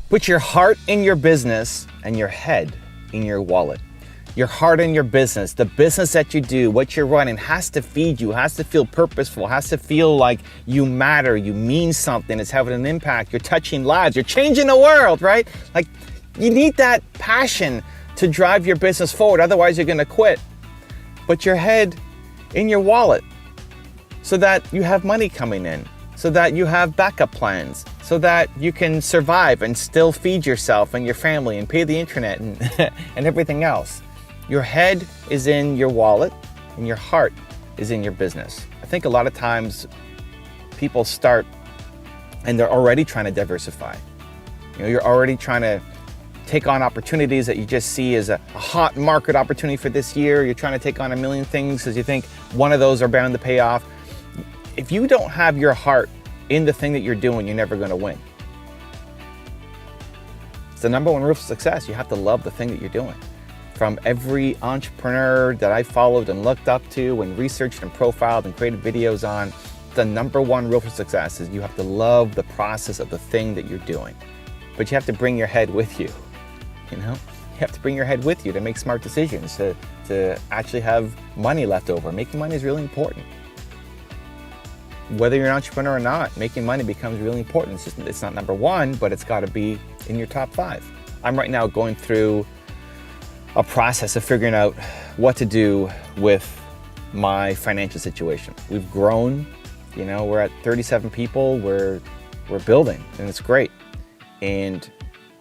Put your heart in your business and your head in your wallet. Your heart in your business, the business that you do, what you're running has to feed you, has to feel purposeful, has to feel like you matter, you mean something, it's having an impact, you're touching lives, you're changing the world, right? Like, you need that passion to drive your business forward, otherwise you're gonna quit. Put your head in your wallet so that you have money coming in, so that you have backup plans, so that you can survive and still feed yourself and your family and pay the internet and, and everything else. Your head is in your wallet and your heart is in your business. I think a lot of times people start and they're already trying to diversify. You know, you're already trying to take on opportunities that you just see as a hot market opportunity for this year. You're trying to take on a million things because you think one of those are bound to pay off. If you don't have your heart in the thing that you're doing, you're never going to win. It's the number one rule of success. You have to love the thing that you're doing. From every entrepreneur that I followed and looked up to and researched and profiled and created videos on, the number one rule for success is you have to love the process of the thing that you're doing. But you have to bring your head with you, you know? You have to bring your head with you to make smart decisions, to actually have money left over. Making money is really important. Whether you're an entrepreneur or not, making money becomes really important. It's not number one, but it's got to be in your top 5. I'm right now going through a process of figuring out what to do with my financial situation. We've grown, you know, we're at 37 people, we're building, and it's great. And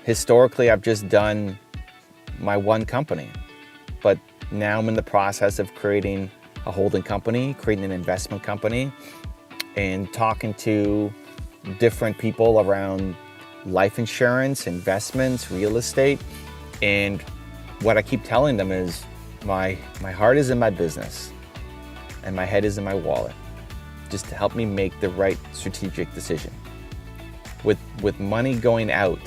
historically, I've just done my one company, but now I'm in the process of creating a holding company, creating an investment company, and talking to different people around life insurance, investments, real estate. And what I keep telling them is my heart is in my business and my head is in my wallet, just to help me make the right strategic decision. With money going out,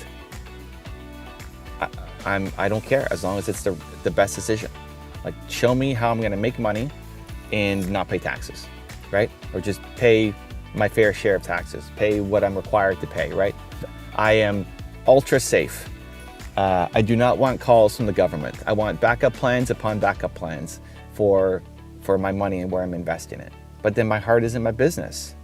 I don't care as long as it's the best decision. Like, show me how I'm gonna make money and not pay taxes, right? Or just pay my fair share of taxes, pay what I'm required to pay, right? I am ultra safe. I do not want calls from the government. I want backup plans upon backup plans for my money and where I'm investing it. But then my heart is in my business.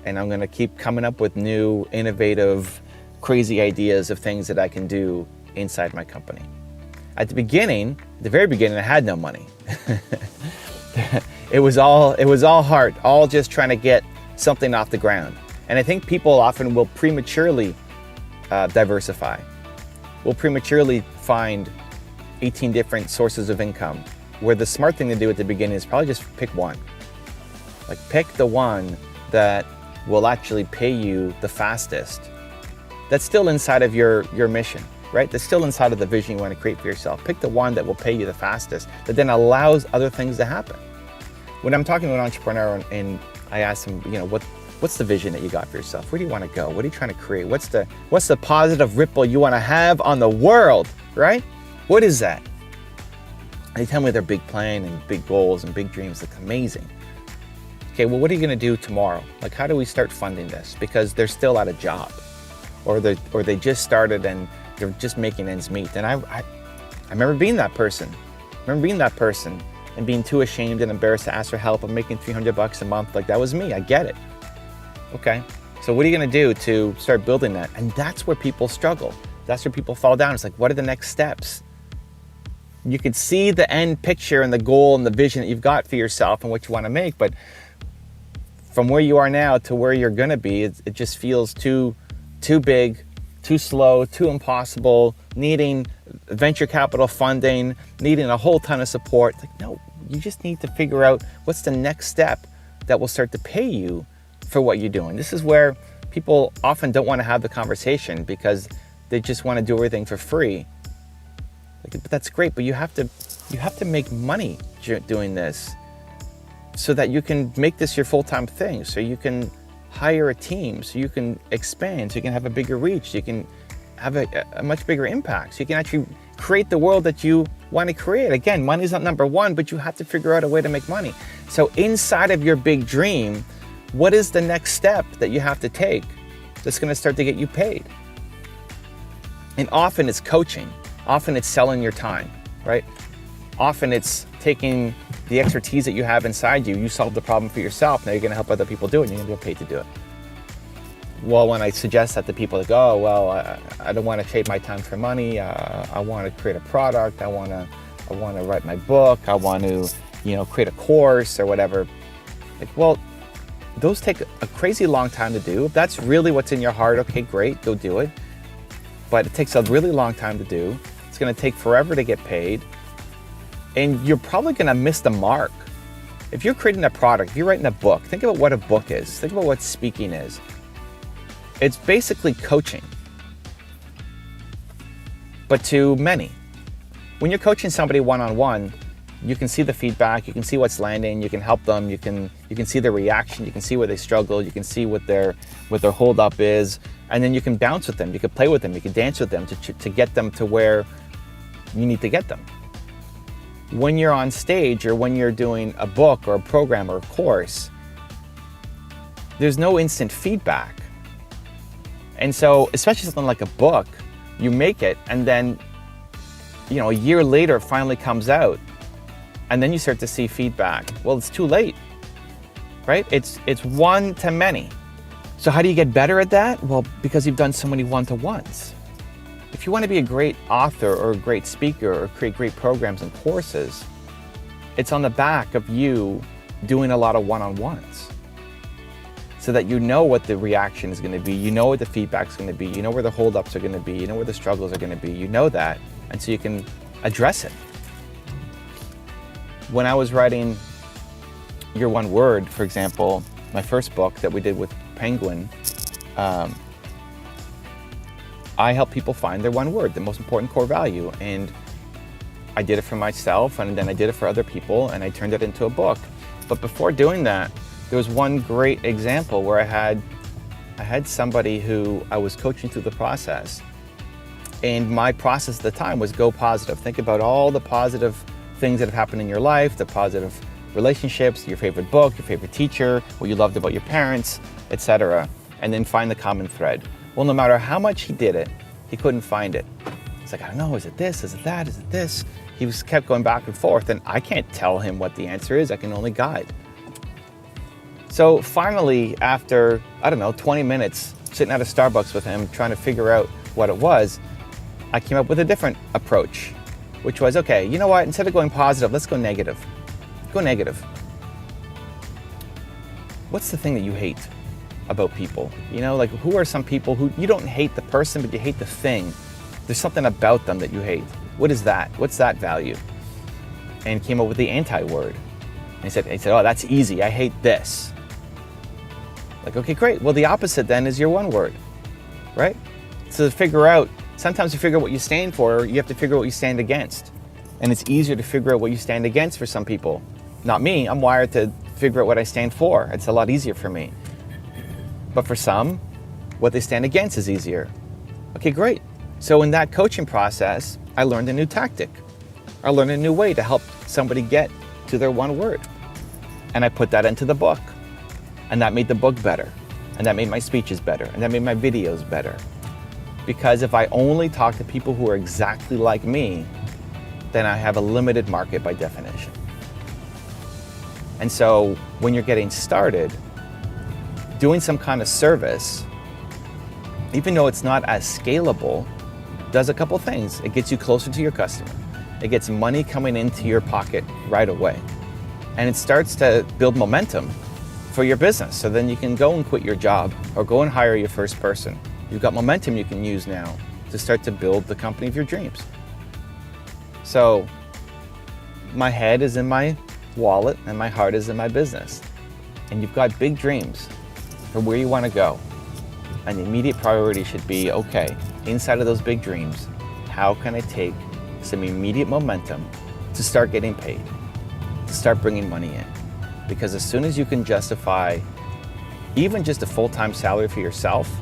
And I'm gonna keep coming up with new, innovative, crazy ideas of things that I can do inside my company. At the very beginning, I had no money. It was all heart, all just trying to get something off the ground. And I think people often will prematurely diversify. Will prematurely find 18 different sources of income, where the smart thing to do at the beginning is probably just pick one. Like, pick the one that will actually pay you the fastest. That's still inside of your mission, right? That's still inside of the vision you want to create for yourself. Pick the one that will pay you the fastest, that then allows other things to happen. When I'm talking to an entrepreneur and I ask them, you know, what's the vision that you got for yourself? Where do you want to go? What are you trying to create? What's the positive ripple you want to have on the world, right? What is that? They tell me their big plan and big goals and big dreams. It's amazing. Okay, well, what are you going to do tomorrow? Like, how do we start funding this? Because they're still at a job, or they just started and they're just making ends meet. And I remember being that person. And being too ashamed and embarrassed to ask for help. I'm making $300 a month. Like, that was me. I get it. Okay, so what are you going to do to start building that? And that's where people struggle. That's where people fall down. It's like, what are the next steps? You could see the end picture and the goal and the vision that you've got for yourself and what you want to make, but from where you are now to where you're going to be, it just feels too big, too slow, too impossible, needing venture capital funding, needing a whole ton of support. It's like, no, you just need to figure out what's the next step that will start to pay you for what you're doing. This is where people often don't want to have the conversation because they just want to do everything for free. Like, but that's great, but you have to make money doing this so that you can make this your full-time thing, so you can hire a team, so you can expand, so you can have a bigger reach, so you can have a much bigger impact, so you can actually create the world that you want to create. Again, money's not number one, but you have to figure out a way to make money. So inside of your big dream, what is the next step that you have to take that's going to start to get you paid? And often it's coaching. Often it's selling your time, right? Often it's taking the expertise that you have inside you. You solved the problem for yourself. Now you're going to help other people do it, and you're going to get paid to do it. Well, when I suggest that to people, like, oh, well, I don't want to trade my time for money. I want to create a product. I want to write my book. I want to, create a course or whatever. Like, well, those take a crazy long time to do. If that's really what's in your heart, okay, great, go do it. But it takes a really long time to do. It's going to take forever to get paid. And you're probably going to miss the mark. If you're creating a product, if you're writing a book, think about what a book is. Think about what speaking is. It's basically coaching, but to many. When you're coaching somebody one-on-one, you can see the feedback, you can see what's landing, you can help them, you can see their reaction, you can see where they struggle, you can see what their hold-up is, and then you can bounce with them, you can play with them, you can dance with them to get them to where you need to get them. When you're on stage or when you're doing a book or a program or a course, there's no instant feedback. And so, especially something like a book, you make it and then, a year later it finally comes out and then you start to see feedback. Well, it's too late, right? It's one to many. So how do you get better at that? Well, because you've done so many one-to-ones. If you want to be a great author or a great speaker or create great programs and courses, it's on the back of you doing a lot of one-on-ones. So that you know what the reaction is going to be, you know what the feedback is going to be, you know where the holdups are going to be, you know where the struggles are going to be, you know that, and so you can address it. When I was writing Your One Word, for example, my first book that we did with Penguin, I help people find their one word, the most important core value, and I did it for myself, and then I did it for other people, and I turned it into a book. But before doing that, there was one great example where I had somebody who I was coaching through the process, and my process at the time was go positive. Think about all the positive things that have happened in your life, the positive relationships, your favorite book, your favorite teacher, what you loved about your parents, etc., and then find the common thread. Well, no matter how much he did it, he couldn't find it. He's like, I don't know, is it this, is it that, is it this? He kept going back and forth, and I can't tell him what the answer is, I can only guide. So finally, after, 20 minutes sitting at a Starbucks with him trying to figure out what it was, I came up with a different approach, which was, okay, you know what, instead of going positive, let's go negative. Go negative. What's the thing that you hate about people? Who are some people who, you don't hate the person, but you hate the thing. There's something about them that you hate. What is that? What's that value? And came up with the anti-word. And he said, oh, that's easy, I hate this. Like, okay, great. Well, the opposite then is your one word, right? So to figure out, sometimes to figure out what you stand for, you have to figure out what you stand against. And it's easier to figure out what you stand against for some people. Not me, I'm wired to figure out what I stand for. It's a lot easier for me. But for some, what they stand against is easier. Okay, great. So in that coaching process, I learned a new tactic. I learned a new way to help somebody get to their one word. And I put that into the book. And that made the book better. And that made my speeches better. And that made my videos better. Because if I only talk to people who are exactly like me, then I have a limited market by definition. And so when you're getting started, doing some kind of service, even though it's not as scalable, does a couple things. It gets you closer to your customer. It gets money coming into your pocket right away. And it starts to build momentum for your business. So then you can go and quit your job or go and hire your first person. You've got momentum you can use now to start to build the company of your dreams. So my head is in my wallet and my heart is in my business. And you've got big dreams for where you want to go. And the immediate priority should be, okay, inside of those big dreams, how can I take some immediate momentum to start getting paid, to start bringing money in? Because as soon as you can justify even just a full-time salary for yourself,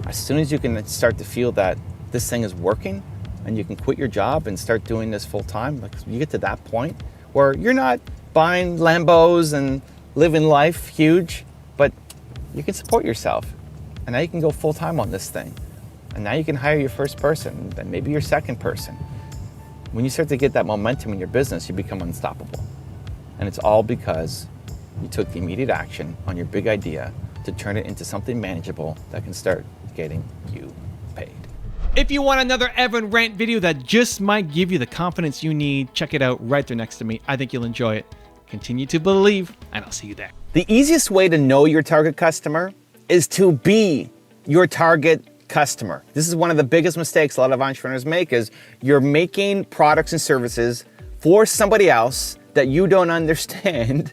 as soon as you can start to feel that this thing is working and you can quit your job and start doing this full-time, like you get to that point where you're not buying Lambos and living life huge, but you can support yourself. And now you can go full-time on this thing. And now you can hire your first person, then maybe your second person. When you start to get that momentum in your business, you become unstoppable. And it's all because you took the immediate action on your big idea to turn it into something manageable that can start getting you paid. If you want another Evan Rant video that just might give you the confidence you need, check it out right there next to me. I think you'll enjoy it. Continue to believe, and I'll see you there. The easiest way to know your target customer is to be your target customer. This is one of the biggest mistakes a lot of entrepreneurs make, is you're making products and services for somebody else that you don't understand